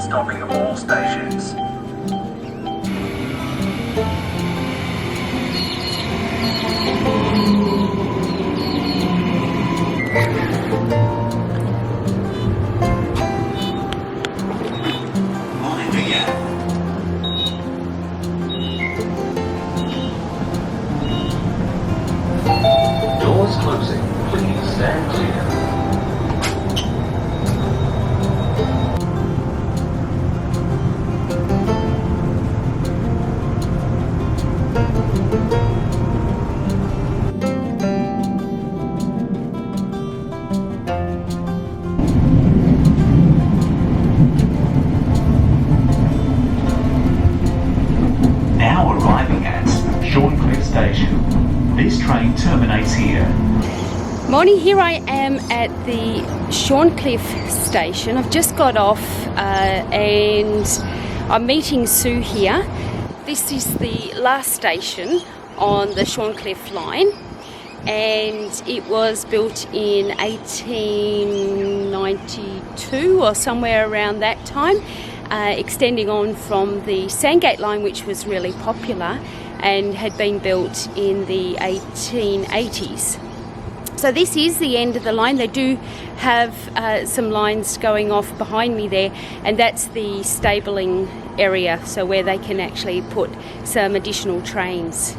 stopping at all stations. Doors closing. Please stand clear. Now arriving at Shorncliffe Station. This train terminates here. Morning, here I am at the Shorncliffe station. I've just got off and I'm meeting Sue here. This is the last station on the Shorncliffe line, and it was built in 1892 or somewhere around that time, extending on from the Sandgate line, which was really popular and had been built in the 1880s. So this is the end of the line. They do have some lines going off behind me there, and that's the stabling area, so where they can actually put some additional trains.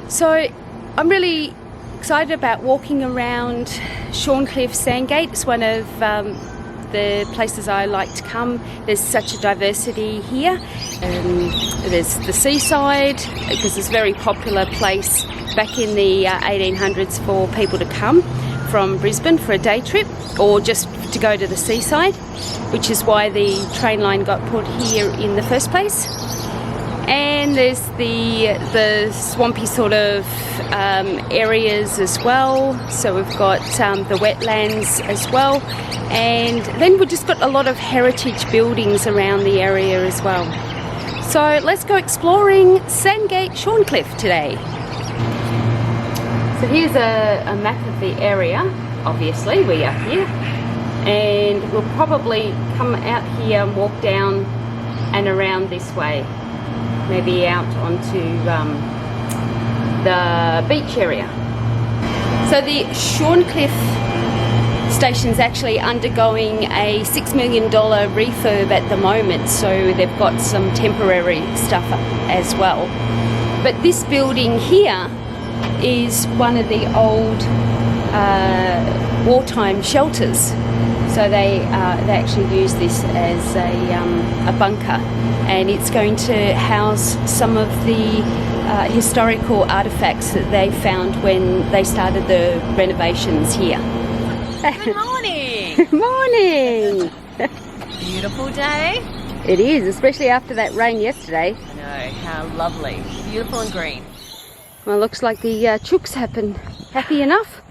So I'm really excited about walking around Shorncliffe Sandgate. It's one of the places I like to come. There's such a diversity here. There's the seaside, because it's a very popular place back in the 1800s for people to come from Brisbane for a day trip, or just to go to the seaside, which is why the train line got put here in the first place. And there's the swampy sort of areas as well. So we've got the wetlands as well. And then we've just got a lot of heritage buildings around the area as well. So let's go exploring Sandgate, Shorncliffe today. So here's a map of the area. Obviously we are here. And we'll probably come out here and walk down and around this way. Maybe out onto the beach area. So the Shorncliffe station's actually undergoing a $6 million refurb at the moment, so they've got some temporary stuff as well. But this building here is one of the old wartime shelters. So they actually use this as a bunker, and it's going to house some of the historical artefacts that they found when they started the renovations here. Good morning! Good morning! Beautiful day. It is, especially after that rain yesterday. I know, how lovely. Beautiful and green. Well, looks like the chook's happy enough,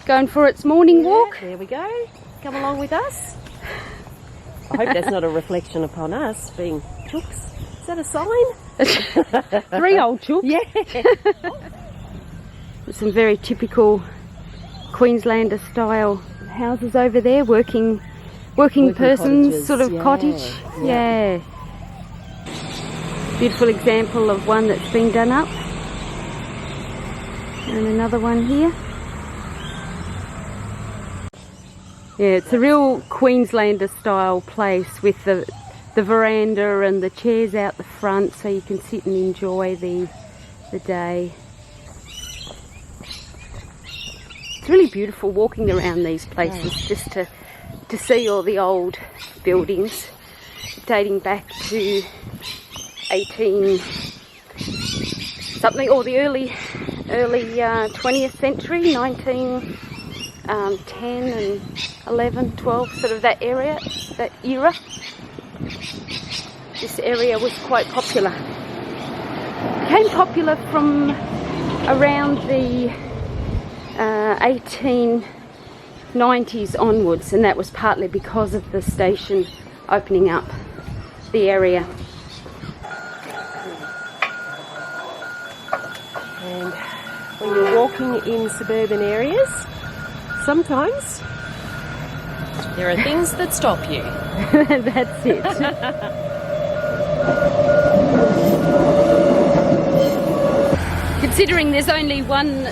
going for its morning walk. There we go. Come along with us. I hope that's not a reflection upon us being chooks. Is that a sign? 3 old chooks. Yeah. Some very typical Queenslander style houses over there, working persons cottages, sort of yeah, cottage. Yeah. Beautiful example of one that's been done up. And another one here. Yeah, it's a real Queenslander style place with the veranda and the chairs out the front, so you can sit and enjoy the day. It's really beautiful walking around these places, just to see all the old buildings dating back to 18 something, or the early 20th century, 1910 and 11, 12, sort of that area, that era. This area was quite popular. Became popular from around the 1890s onwards, and that was partly because of the station opening up the area. And when you're walking in suburban areas, sometimes There are things that stop you. That's it. Considering there's only one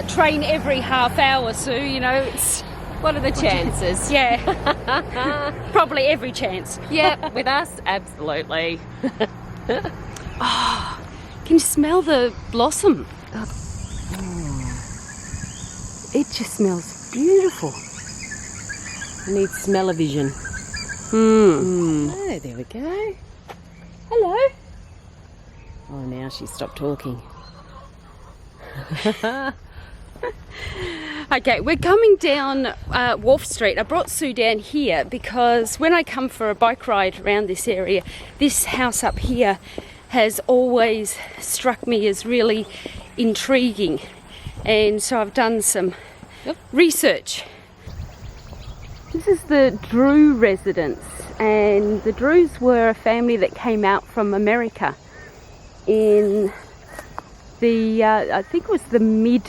train every half hour, Sue, you know, it's... What are the chances? Yeah, probably every chance. Yeah, with us, absolutely. Oh, can you smell the blossom? It just smells beautiful. I need smell-o-vision. Oh, there we go. Hello. Oh, now she's stopped talking. Okay, we're coming down Wharf Street. I brought Sue down here because when I come for a bike ride around this area, this house up here has always struck me as really intriguing. And so I've done some research. This is the Drew residence, and the Drews were a family that came out from America in the, I think it was the mid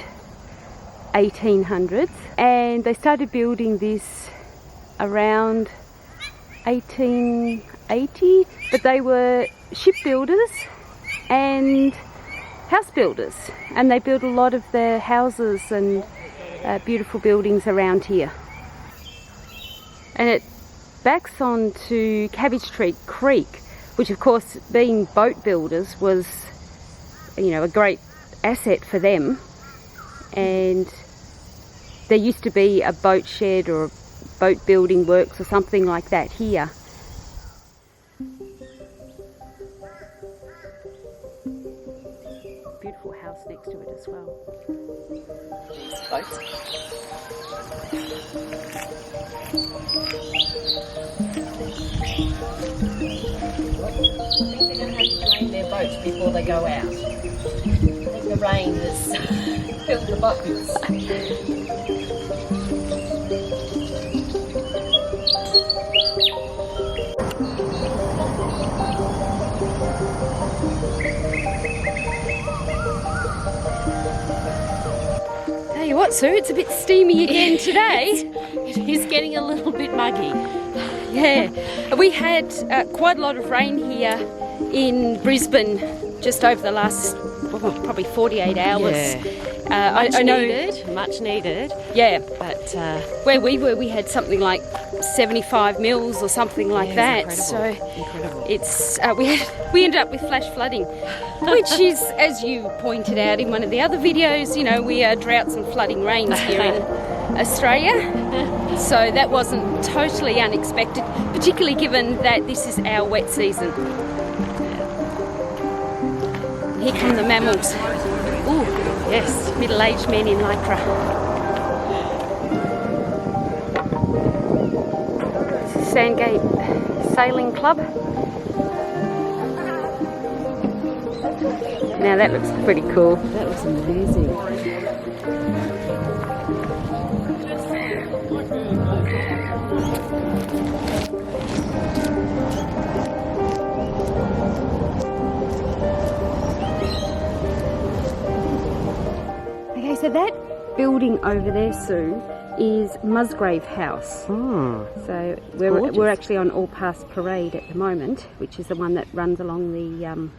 1800s, and they started building this around 1880, but they were shipbuilders and house builders, and they built a lot of their houses and beautiful buildings around here. And it backs onto Cabbage Tree Creek, which of course, being boat builders, was, you know, a great asset for them. And there used to be a boat shed or a boat building works or something like that here. Beautiful house next to it as well. Boats. I think they're going to have to drain their boats before they go out. I think the rain has filled the boats. Tell you what, Sue, it's a bit steamy again today. It is getting a little bit muggy. Yeah, we had quite a lot of rain here in Brisbane just over the last probably 48 hours. Yeah. I know. Much needed. Yeah, But where we were, we had something like 75 mils or something like that. incredible. So Incredible. it's we ended up with flash flooding, which is, as you pointed out in one of the other videos, you know, we are droughts and flooding rains here in Australia. So that wasn't totally unexpected, particularly given that this is our wet season. Here come the mammals. Ooh, yes, middle-aged men in lycra. This is Sandgate Sailing Club. Now that looks pretty cool. That looks amazing. Okay, so that building over there, Sue, is Musgrave House. Oh, So gorgeous. we're actually on Allpass Parade at the moment, which is the one that runs along the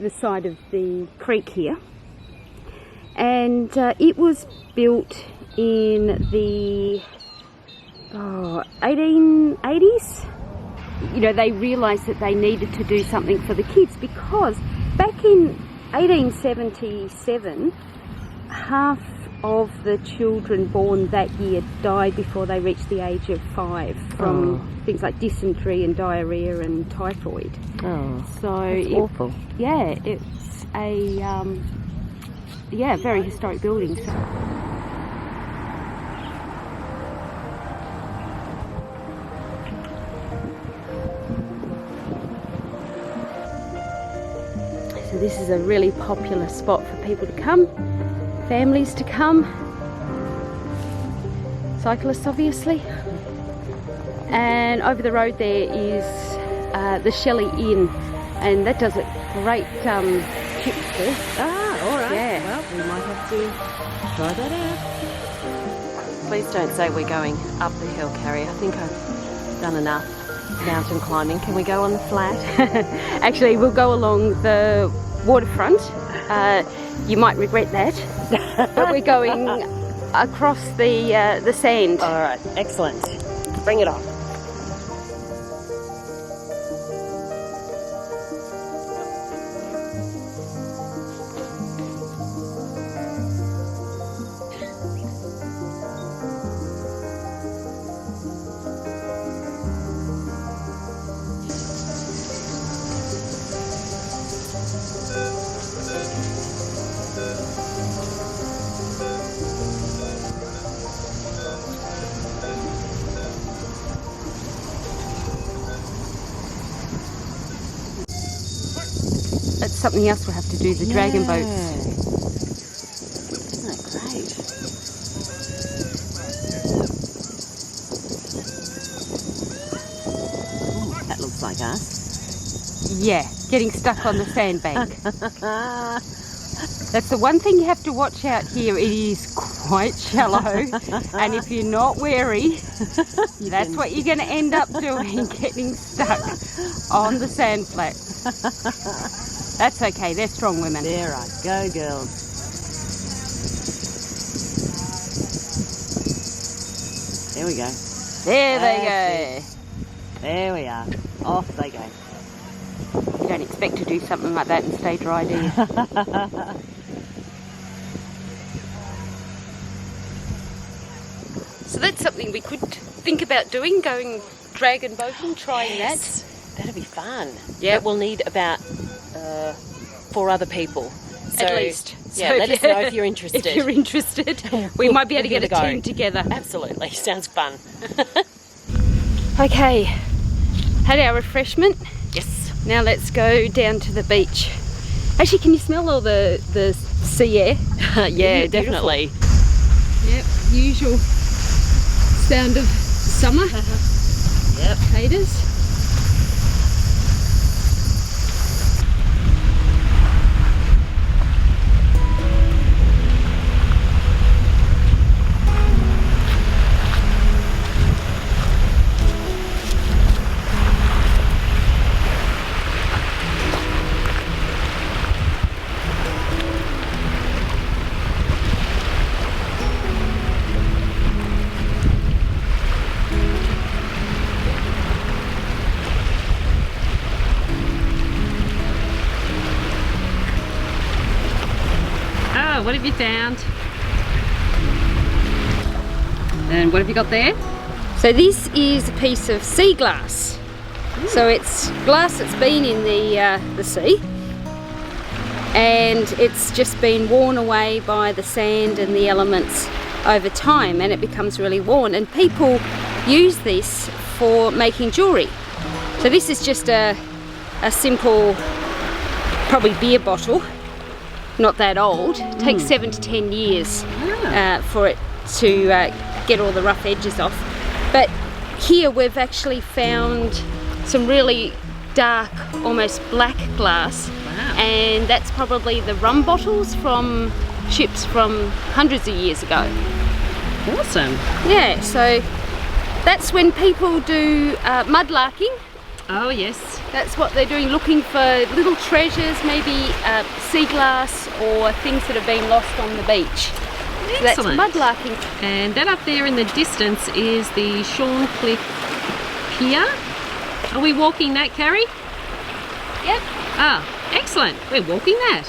side of the creek here. And it was built in the 1880s. You know, they realised that they needed to do something for the kids, because back in 1877, half of the children born that year died before they reached the age of 5 from things like dysentery and diarrhea and typhoid. Oh, So that's awful. Yeah, it's a very historic building. So this is a really popular spot for people to come, families to come, cyclists obviously. And over the road there is the Shelley Inn, and that does a great chips there. Ah, all right. Yeah. Well, we might have to try that out. Please don't say we're going up the hill, Carrie. I think I've done enough mountain climbing. Can we go on the flat? Actually, we'll go along the waterfront. You might regret that, but we're going across the sand. All right, excellent. Bring it on. That's something else we'll have to do, the dragon boats. Isn't that great? Ooh, that looks like us. Yeah, getting stuck on the sandbank. That's the one thing you have to watch out here. It is quite shallow, and if you're not wary, that's what you're going to end up doing, getting stuck on the sand flats. That's okay, they're strong women. There I go, girls. There we go. There they That's go. There we are. Off they go. You don't expect to do something like that and stay dry, do you? So that's something we could think about doing, going dragon boating, trying that. That'd be fun. Yeah. But we'll need about 4 other people. So, At least. Yeah, So let us know if you're interested. If you're interested, we might be able to get a We'll give it a go. team together. Absolutely. Sounds fun. Okay, had our refreshment. Yes. Now let's go down to the beach. Actually, can you smell all the sea air? Yeah, Isn't it definitely. beautiful? Yep, usual sound of summer. Yep. Haters. Oh, what have you found? And what have you got there? So this is a piece of sea glass. So it's glass that's been in the sea, and it's just been worn away by the sand and the elements over time, and it becomes really worn. And people use this for making jewellery. So this is just a simple, probably beer bottle, not that old. It takes 7 to 10 years for it to get all the rough edges off. But here we've actually found some really dark, almost black glass. Wow. And that's probably the rum bottles from ships from hundreds of years ago. Awesome. Yeah, so that's when people do mudlarking. Oh, yes. That's what they're doing, looking for little treasures, maybe sea glass or things that have been lost on the beach. So that's Excellent. mudlarking. And that up there in the distance is the Shorncliffe Pier. Are we walking that, Carrie? Yep. Ah, excellent. We're walking that.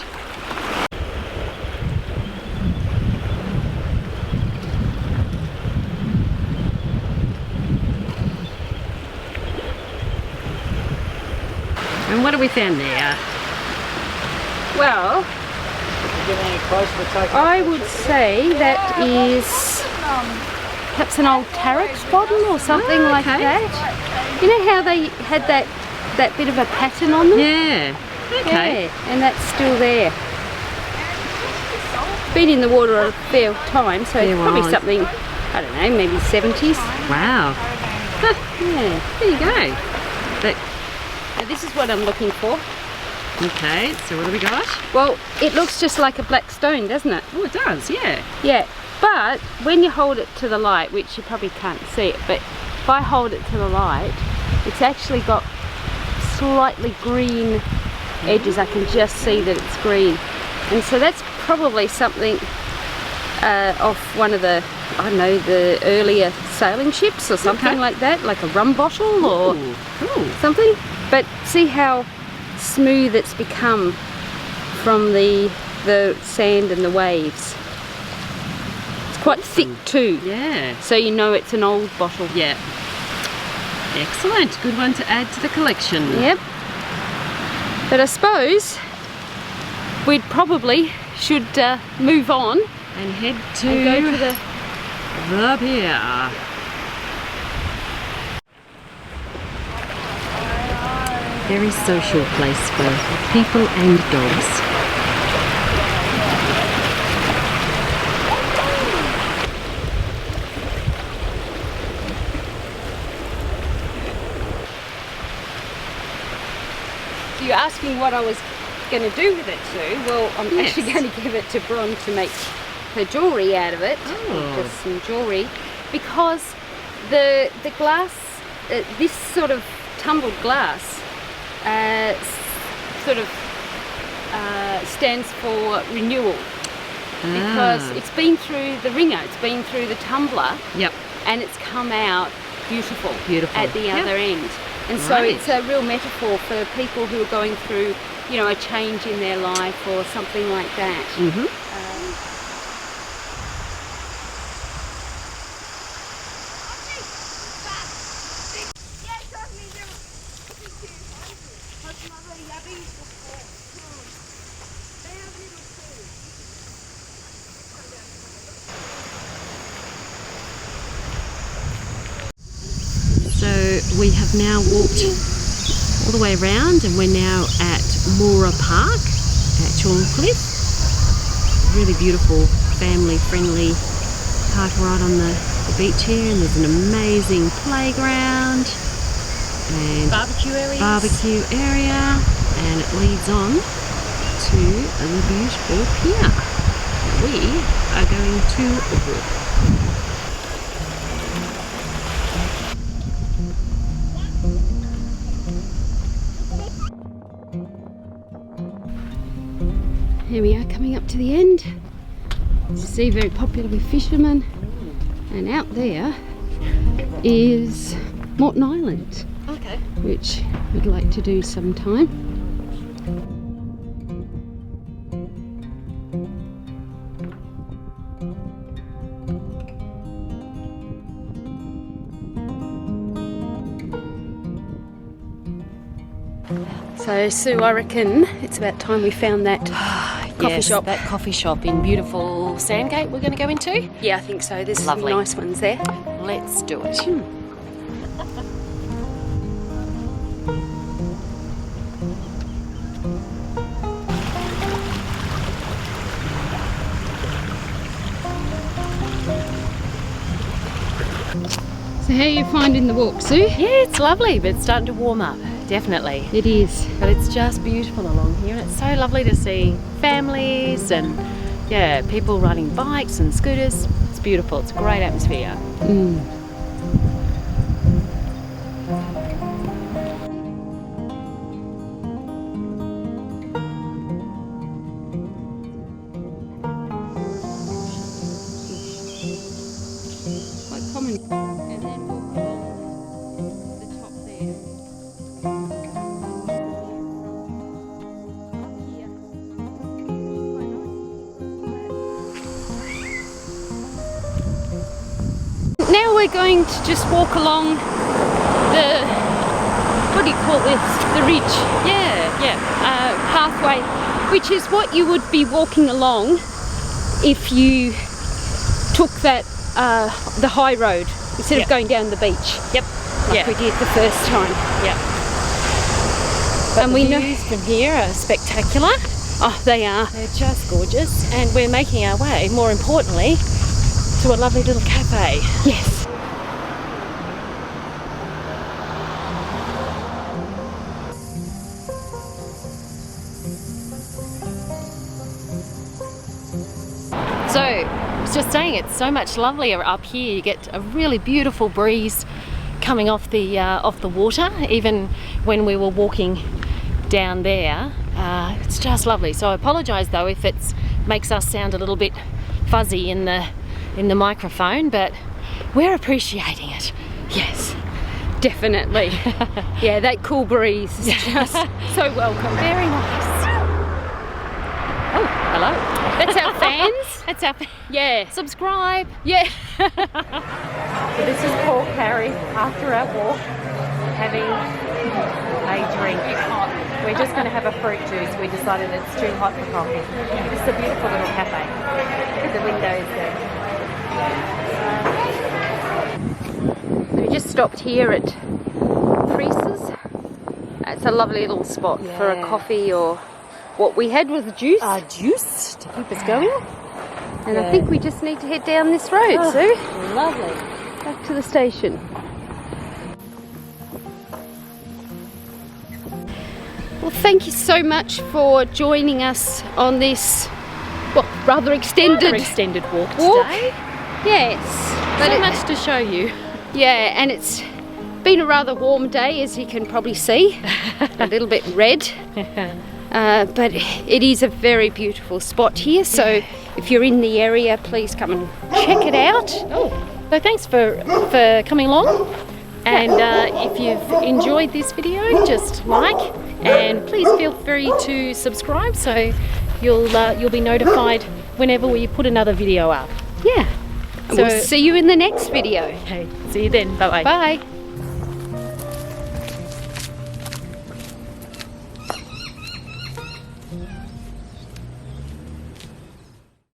And what have we found there? Well, I would say that is perhaps an old tarot bottle or something like okay. that. You know how they had that bit of a pattern on them? Yeah. Okay. Yeah, and that's still there. Been in the water a fair time, so Fair it's probably while. something, I don't know, maybe 70s. Wow. Yeah. There you go. But, Now this is what I'm looking for. okay, so what have we got? Well, it looks just like a black stone, doesn't it? Oh, it does, yeah. Yeah. But when you hold it to the light, which you probably can't see it, but if I hold it to the light, it's actually got slightly green edges. I can just see that it's green. And so that's probably something off one of the, I don't know, the earlier sailing ships or something like that, like a rum bottle or something. But see how smooth it's become from the sand and the waves. It's quite thick too. Yeah. So you know it's an old bottle. Yeah. Excellent. Good one to add to the collection. Yep. But I suppose we'd probably should move on And head to, and go to the pier. Very social place for people and dogs. You're asking what I was going to do with it, Sue. Well, I'm actually going to give it to Bron to make her jewellery out of it. Just some jewellery. Because the glass, this sort of tumbled glass, stands for renewal. Because it's been through the wringer, it's been through the tumbler. Yep. And it's come out beautiful. Beautiful. At the other end. And so it's a real metaphor for people who are going through, you know, a change in their life or something like that. Mm-hmm. So we have now walked all the way around and we're now at Moora Park at Shorncliffe. Really beautiful, family-friendly park right on the beach here, and there's an amazing playground and Barbecue area, and it leads on to the beautiful pier. We are going to walk. Here we are coming up to the end. As you see, very popular with fishermen. And out there is Moreton Island, which we'd like to do sometime. So Sue, I reckon it's about time we found that coffee shop. That coffee shop in beautiful Sandgate we're going to go into. Yeah, I think so. There's Lovely. some nice ones there. Let's do it. So how are you finding the walk, Sue? Yeah, it's lovely, but it's starting to warm up. Definitely. It is. But it's just beautiful along here, and it's so lovely to see families and people riding bikes and scooters. It's beautiful. It's a great atmosphere. Quite common. And then walk along the top there. Now we're going to just walk along the, what do you call this? The ridge. Pathway, which is what you would be walking along if you took that the high road instead of going down the beach. Like we did the first time. But And the we know- views from here are spectacular. Oh, they are. They're just gorgeous, and we're making our way, more importantly, to a lovely little cafe. Yes. So, was just saying, it's so much lovelier up here. You get a really beautiful breeze coming off the water. Even when we were walking down there, it's just lovely. So I apologise though if it makes us sound a little bit fuzzy in the microphone, but we're appreciating it. Yes, Definitely. Yeah, that cool breeze is just so welcome. very nice. Oh, hello. That's our fans. That's our Yeah. subscribe. Yeah. So this is poor Carrie after our walk having a drink. We're just going to have a fruit juice. We decided it's too hot for coffee. It's a beautiful little cafe. Look at the windows there. We just stopped here at Priest's. It's a lovely little spot for a coffee, or what we had was juice. Juice to keep us going. And I think we just need to head down this road, Sue. Lovely. Back to the station. Well, thank you so much for joining us on this, well, rather extended walk walk. today. Yes. So much to show you. Yeah, and it's been a rather warm day, as you can probably see. A little bit red. But it is a very beautiful spot here, so if you're in the area, please come and check it out. So thanks for coming along, and if you've enjoyed this video, just like, and please feel free to subscribe so you'll be notified whenever we put another video up. Yeah. So We'll see you in the next video. Okay, see you then. Bye bye. Bye.